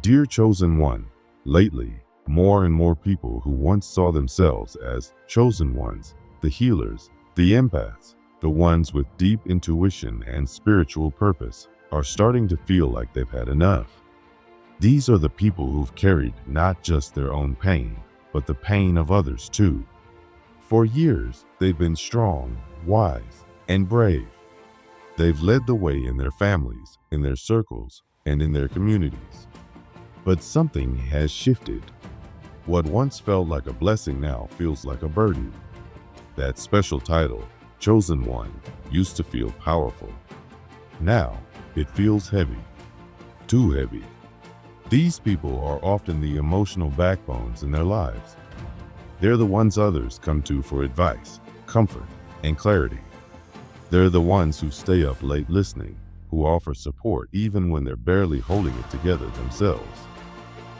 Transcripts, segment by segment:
Dear Chosen One, lately, more and more people who once saw themselves as chosen ones, the healers, the empaths, the ones with deep intuition and spiritual purpose, are starting to feel like they've had enough. These are the people who've carried not just their own pain, but the pain of others too. For years, they've been strong, wise, and brave. They've led the way in their families, in their circles, and in their communities. But something has shifted. What once felt like a blessing now feels like a burden. That special title, Chosen One, used to feel powerful. Now, it feels heavy. Too heavy. These people are often the emotional backbones in their lives. They're the ones others come to for advice, comfort, and clarity. They're the ones who stay up late listening, who offer support even when they're barely holding it together themselves.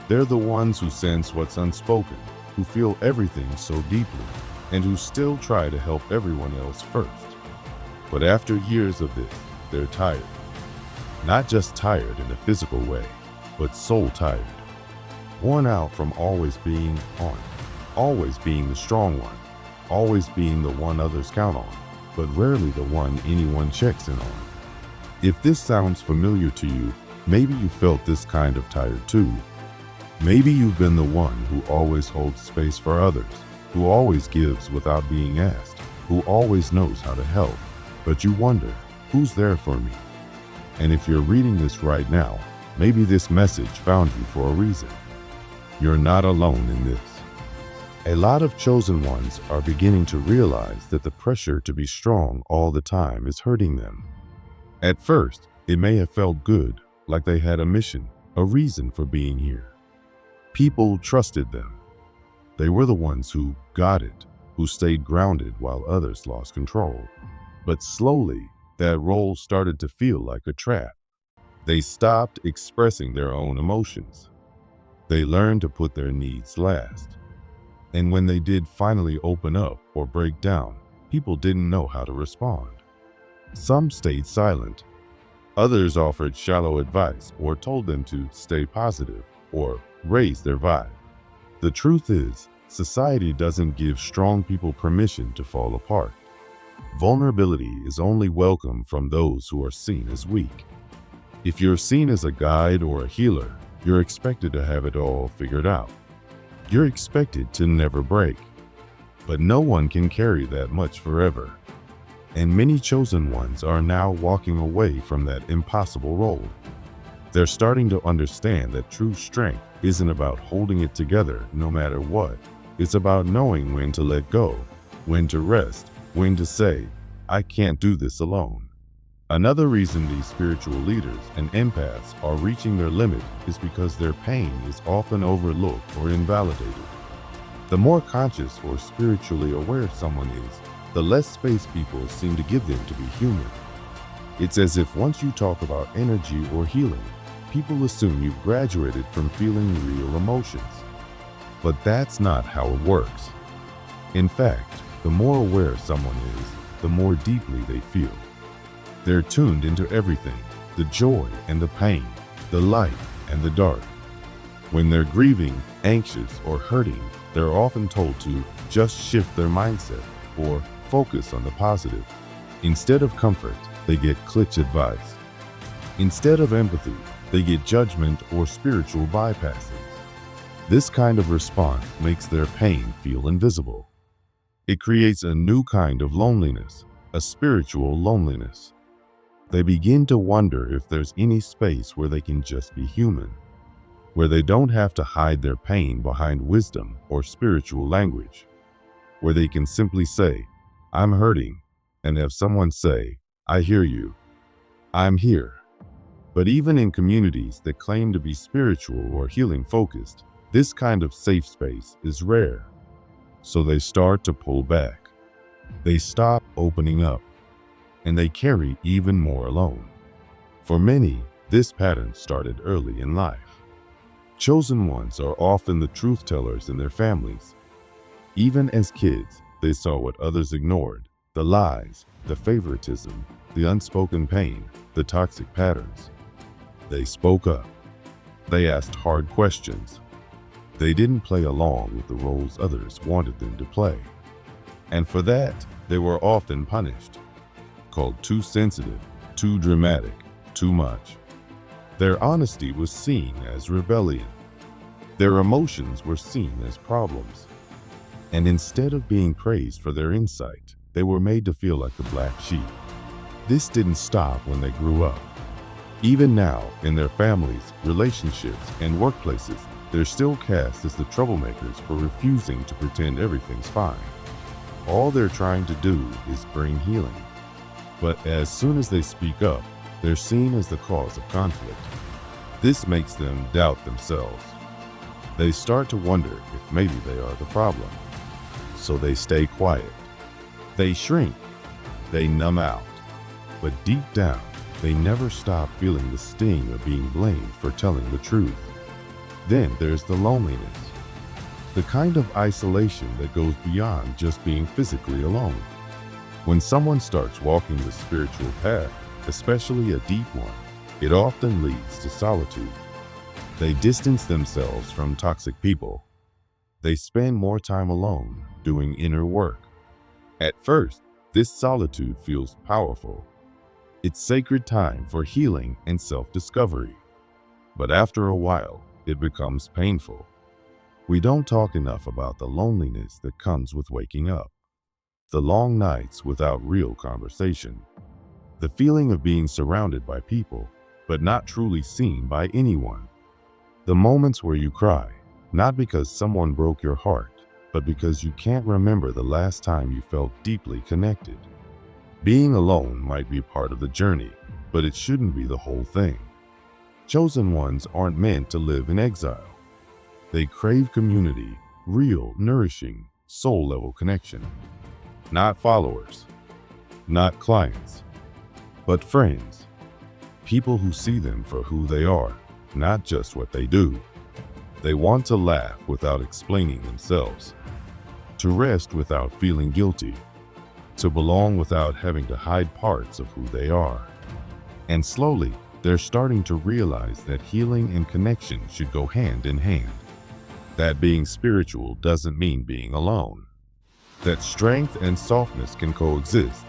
They're the ones who sense what's unspoken, who feel everything so deeply, and who still try to help everyone else first. But after years of this, they're tired. Not just tired in a physical way, but soul tired. Worn out from always being on, always being the strong one, always being the one others count on, but rarely the one anyone checks in on. If this sounds familiar to you, maybe you felt this kind of tired too. Maybe you've been the one who always holds space for others, who always gives without being asked, who always knows how to help, but you wonder, who's there for me? And if you're reading this right now, maybe this message found you for a reason. You're not alone in this. A lot of chosen ones are beginning to realize that the pressure to be strong all the time is hurting them. At first, it may have felt good, like they had a mission, a reason for being here. People trusted them. They were the ones who got it, who stayed grounded while others lost control. But slowly, that role started to feel like a trap. They stopped expressing their own emotions. They learned to put their needs last. And when they did finally open up or break down, people didn't know how to respond. Some stayed silent. Others offered shallow advice or told them to stay positive or raise their vibe. The truth is, society doesn't give strong people permission to fall apart. Vulnerability is only welcome from those who are seen as weak. If you're seen as a guide or a healer, you're expected to have it all figured out. You're expected to never break. But no one can carry that much forever. And many chosen ones are now walking away from that impossible role. They're starting to understand that true strength isn't about holding it together no matter what. It's about knowing when to let go, when to rest, when to say, I can't do this alone. Another reason these spiritual leaders and empaths are reaching their limit is because their pain is often overlooked or invalidated. The more conscious or spiritually aware someone is, the less space people seem to give them to be human. It's as if once you talk about energy or healing, people assume you've graduated from feeling real emotions. But that's not how it works. In fact, the more aware someone is, the more deeply they feel. They're tuned into everything, the joy and the pain, the light and the dark. When they're grieving, anxious, or hurting, they're often told to just shift their mindset or focus on the positive. Instead of comfort, they get clutch advice. Instead of empathy, they get judgment or spiritual bypassing. This kind of response makes their pain feel invisible. It creates a new kind of loneliness, a spiritual loneliness. They begin to wonder if there's any space where they can just be human, where they don't have to hide their pain behind wisdom or spiritual language, where they can simply say, I'm hurting, and have someone say, I hear you. I'm here. But even in communities that claim to be spiritual or healing focused, this kind of safe space is rare. So they start to pull back. They stop opening up, and they carry even more alone. For many, this pattern started early in life. Chosen ones are often the truth tellers in their families. Even as kids, they saw what others ignored, the lies, the favoritism, the unspoken pain, the toxic patterns. They spoke up. They asked hard questions. They didn't play along with the roles others wanted them to play. And for that, they were often punished, called too sensitive, too dramatic, too much. Their honesty was seen as rebellion. Their emotions were seen as problems. And instead of being praised for their insight, they were made to feel like the black sheep. This didn't stop when they grew up. Even now, in their families, relationships, and workplaces, they're still cast as the troublemakers for refusing to pretend everything's fine. All they're trying to do is bring healing. But as soon as they speak up, they're seen as the cause of conflict. This makes them doubt themselves. They start to wonder if maybe they are the problem. So they stay quiet. They shrink. They numb out. But deep down, they never stop feeling the sting of being blamed for telling the truth. Then there's the loneliness. The kind of isolation that goes beyond just being physically alone. When someone starts walking the spiritual path, especially a deep one, it often leads to solitude. They distance themselves from toxic people. They spend more time alone, doing inner work. At first, this solitude feels powerful. It's sacred time for healing and self-discovery. But after a while, it becomes painful. We don't talk enough about the loneliness that comes with waking up. The long nights without real conversation. The feeling of being surrounded by people, but not truly seen by anyone. The moments where you cry, not because someone broke your heart, but because you can't remember the last time you felt deeply connected. Being alone might be part of the journey, but it shouldn't be the whole thing. Chosen ones aren't meant to live in exile. They crave community, real, nourishing, soul-level connection. Not followers, not clients, but friends. People who see them for who they are, not just what they do. They want to laugh without explaining themselves, to rest without feeling guilty, to belong without having to hide parts of who they are. And slowly, they're starting to realize that healing and connection should go hand in hand. That being spiritual doesn't mean being alone. That strength and softness can coexist.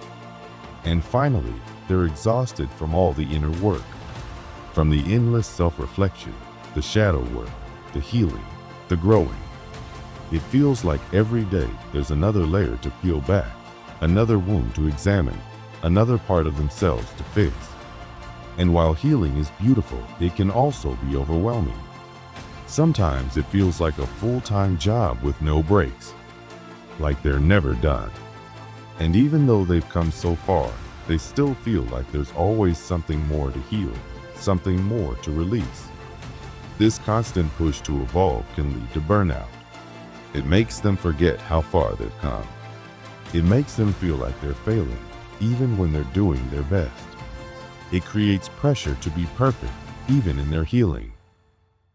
And finally, they're exhausted from all the inner work, from the endless self-reflection, the shadow work, the healing, the growing. It feels like every day there's another layer to peel back, another wound to examine, another part of themselves to fix. And while healing is beautiful, it can also be overwhelming. Sometimes it feels like a full-time job with no breaks, like they're never done. And even though they've come so far, they still feel like there's always something more to heal, something more to release. This constant push to evolve can lead to burnout. It makes them forget how far they've come. It makes them feel like they're failing, even when they're doing their best. It creates pressure to be perfect, even in their healing.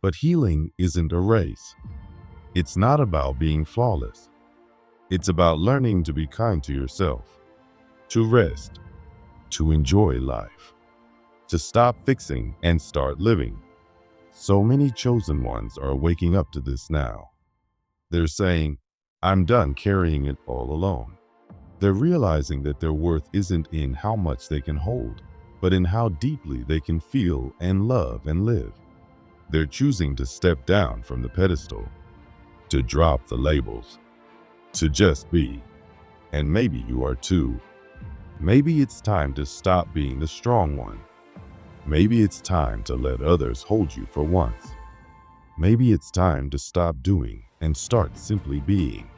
But healing isn't a race. It's not about being flawless. It's about learning to be kind to yourself, to rest, to enjoy life, to stop fixing and start living. So many chosen ones are waking up to this now. They're saying, I'm done carrying it all alone. They're realizing that their worth isn't in how much they can hold, but in how deeply they can feel and love and live. They're choosing to step down from the pedestal, to drop the labels, to just be. And maybe you are too. Maybe it's time to stop being the strong one. Maybe it's time to let others hold you for once. Maybe it's time to stop doing and start simply being.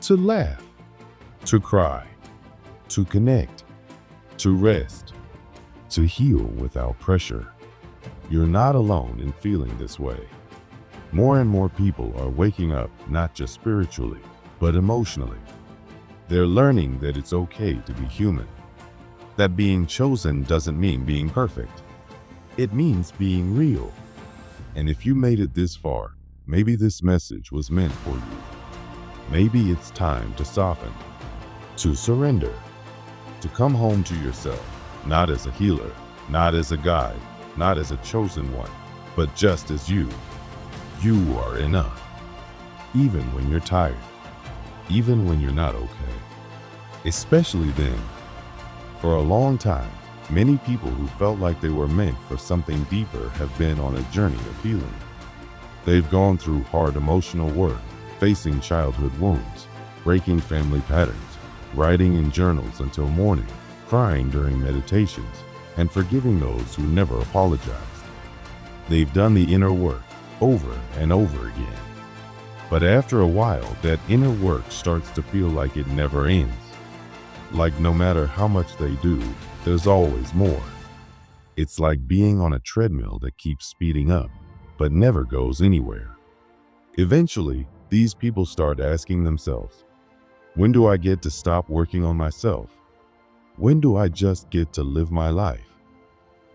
To laugh, to cry, to connect, to rest, to heal without pressure. You're not alone in feeling this way. More and more people are waking up, not just spiritually, but emotionally. They're learning that it's okay to be human. That being chosen doesn't mean being perfect. It means being real. And if you made it this far, maybe this message was meant for you. Maybe it's time to soften, to surrender, to come home to yourself, not as a healer, not as a guide, not as a chosen one, But just as you are enough. Even when you're tired. Even when you're not okay. Especially then. For a long time, many people who felt like they were meant for something deeper have been on a journey of healing. They've gone through hard emotional work, facing childhood wounds, breaking family patterns, writing in journals until morning, crying during meditations, and forgiving those who never apologized. They've done the inner work over and over again. But after a while, that inner work starts to feel like it never ends. Like no matter how much they do, there's always more. It's like being on a treadmill that keeps speeding up, but never goes anywhere. Eventually, these people start asking themselves, when do I get to stop working on myself? When do I just get to live my life?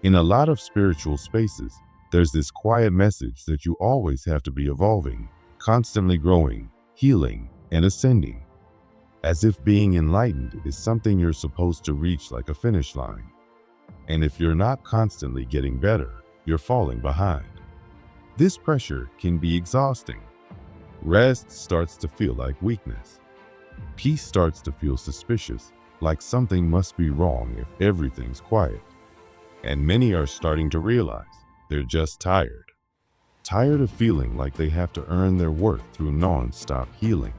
In a lot of spiritual spaces, there's this quiet message that you always have to be evolving, constantly growing, healing, and ascending. As if being enlightened is something you're supposed to reach like a finish line. And if you're not constantly getting better, you're falling behind. This pressure can be exhausting. Rest starts to feel like weakness. Peace starts to feel suspicious, like something must be wrong if everything's quiet. And many are starting to realize they're just tired. Tired of feeling like they have to earn their worth through non-stop healing.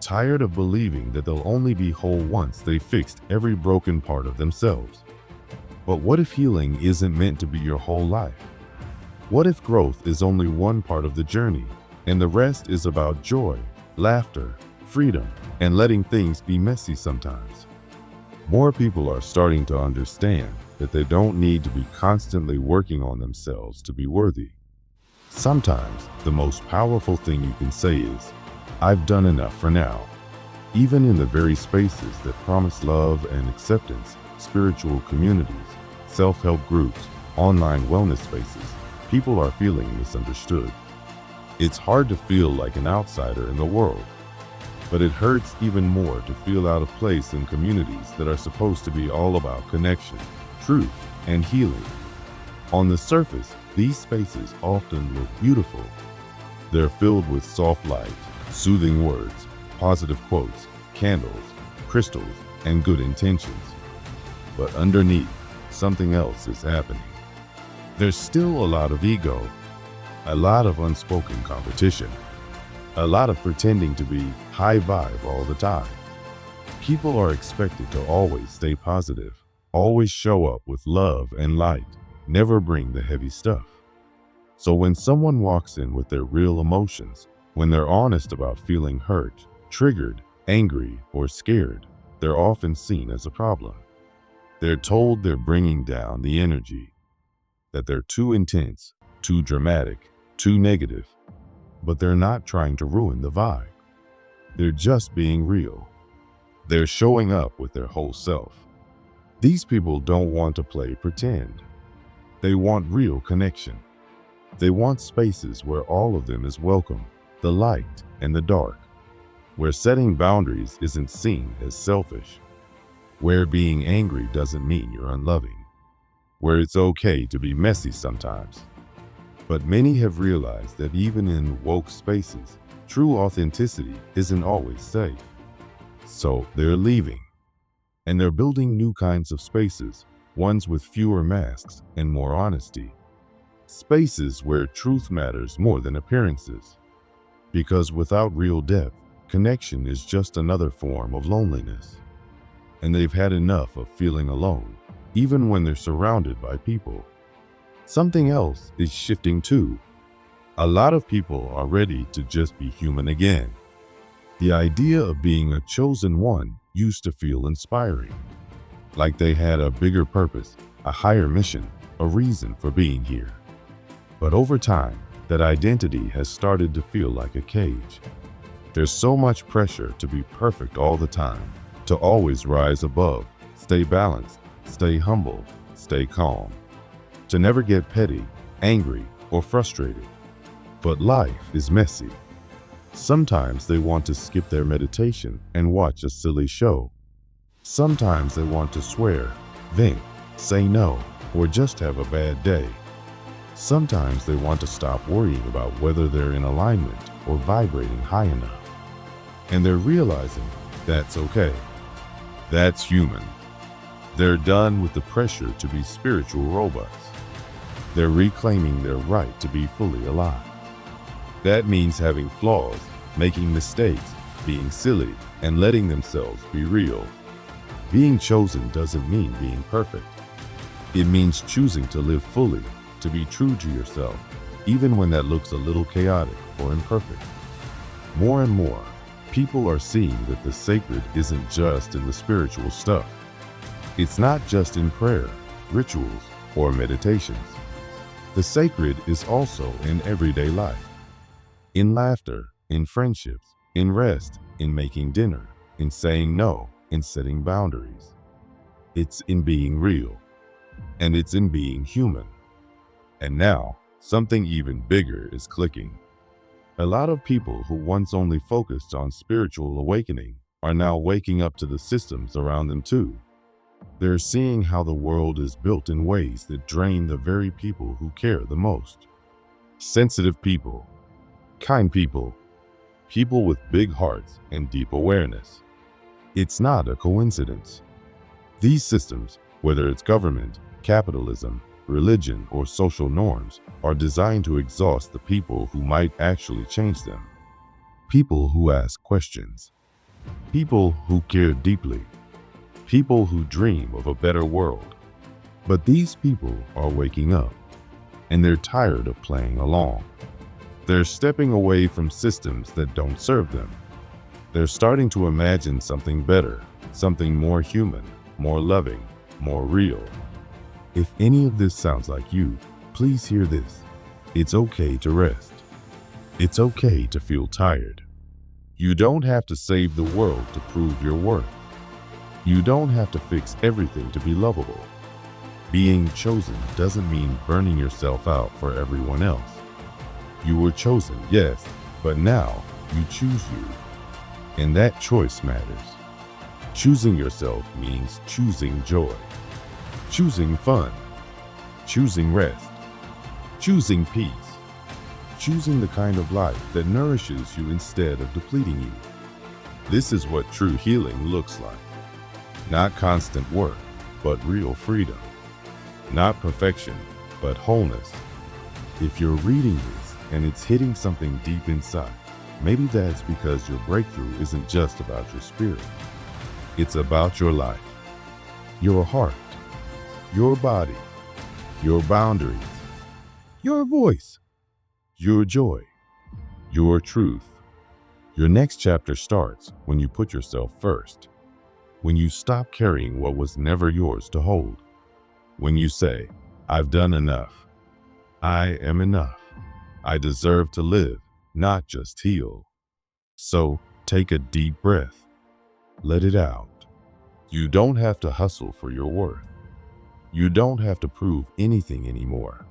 Tired of believing that they'll only be whole once they've fixed every broken part of themselves. But what if healing isn't meant to be your whole life? What if growth is only one part of the journey, and the rest is about joy, laughter, freedom, and letting things be messy sometimes? More people are starting to understand that they don't need to be constantly working on themselves to be worthy. Sometimes the most powerful thing you can say is, I've done enough for now. Even in the very spaces that promise love and acceptance, spiritual communities, self-help groups, online wellness spaces, people are feeling misunderstood. It's hard to feel like an outsider in the world, but it hurts even more to feel out of place in communities that are supposed to be all about connection, truth, and healing. On the surface, these spaces often look beautiful. They're filled with soft light, soothing words, positive quotes, candles, crystals, and good intentions. But underneath, something else is happening. There's still a lot of ego, a lot of unspoken competition, a lot of pretending to be high vibe all the time. People are expected to always stay positive, always show up with love and light, never bring the heavy stuff. So when someone walks in with their real emotions, when they're honest about feeling hurt, triggered, angry, or scared, they're often seen as a problem. They're told they're bringing down the energy, that they're too intense, too dramatic, too negative. But they're not trying to ruin the vibe. They're just being real. They're showing up with their whole self. These people don't want to play pretend. They want real connection. They want spaces where all of them is welcome, the light and the dark, where setting boundaries isn't seen as selfish, where being angry doesn't mean you're unloving, where it's okay to be messy sometimes. But many have realized that even in woke spaces, true authenticity isn't always safe. So they're leaving, and they're building new kinds of spaces, ones with fewer masks and more honesty. Spaces where truth matters more than appearances. Because without real depth, connection is just another form of loneliness. And they've had enough of feeling alone, even when they're surrounded by people. Something else is shifting too. A lot of people are ready to just be human again. The idea of being a chosen one used to feel inspiring, like they had a bigger purpose, a higher mission, a reason for being here. But over time, that identity has started to feel like a cage. There's so much pressure to be perfect all the time, to always rise above, stay balanced, stay humble, stay calm, to never get petty, angry, or frustrated. But life is messy. Sometimes they want to skip their meditation and watch a silly show. Sometimes they want to swear, vent, say no, or just have a bad day. Sometimes they want to stop worrying about whether they're in alignment or vibrating high enough. And they're realizing that's okay. That's human. They're done with the pressure to be spiritual robots. They're reclaiming their right to be fully alive. That means having flaws, making mistakes, being silly, and letting themselves be real. Being chosen doesn't mean being perfect. It means choosing to live fully, to be true to yourself, even when that looks a little chaotic or imperfect. More and more, people are seeing that the sacred isn't just in the spiritual stuff. It's not just in prayer, rituals, or meditations. The sacred is also in everyday life. In laughter, in friendships, in rest, in making dinner, in saying no, in setting boundaries. It's in being real, and it's in being human. And now, something even bigger is clicking. A lot of people who once only focused on spiritual awakening are now waking up to the systems around them too. They're seeing how the world is built in ways that drain the very people who care the most. Sensitive people, kind people, people with big hearts and deep awareness. It's not a coincidence. These systems, whether it's government, capitalism, religion, or social norms, are designed to exhaust the people who might actually change them. People who ask questions. People who care deeply. People who dream of a better world. But these people are waking up, and they're tired of playing along. They're stepping away from systems that don't serve them. They're starting to imagine something better, something more human, more loving, more real. If any of this sounds like you, please hear this. It's okay to rest. It's okay to feel tired. You don't have to save the world to prove your worth. You don't have to fix everything to be lovable. Being chosen doesn't mean burning yourself out for everyone else. You were chosen, yes, but now you choose you. And that choice matters. Choosing yourself means choosing joy, choosing fun, choosing rest, choosing peace, choosing the kind of life that nourishes you instead of depleting you. This is what true healing looks like. Not constant work, but real freedom. Not perfection, but wholeness. If you're reading this and it's hitting something deep inside, maybe that's because your breakthrough isn't just about your spirit. It's about your life, your heart, your body, your boundaries, your voice, your joy, your truth. Your next chapter starts when you put yourself first, when you stop carrying what was never yours to hold, when you say, I've done enough, I am enough, I deserve to live, not just heal. So take a deep breath, let it out. You don't have to hustle for your worth. You don't have to prove anything anymore.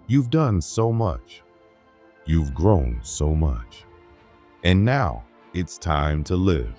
You've done so much. You've grown so much. And now it's time to live.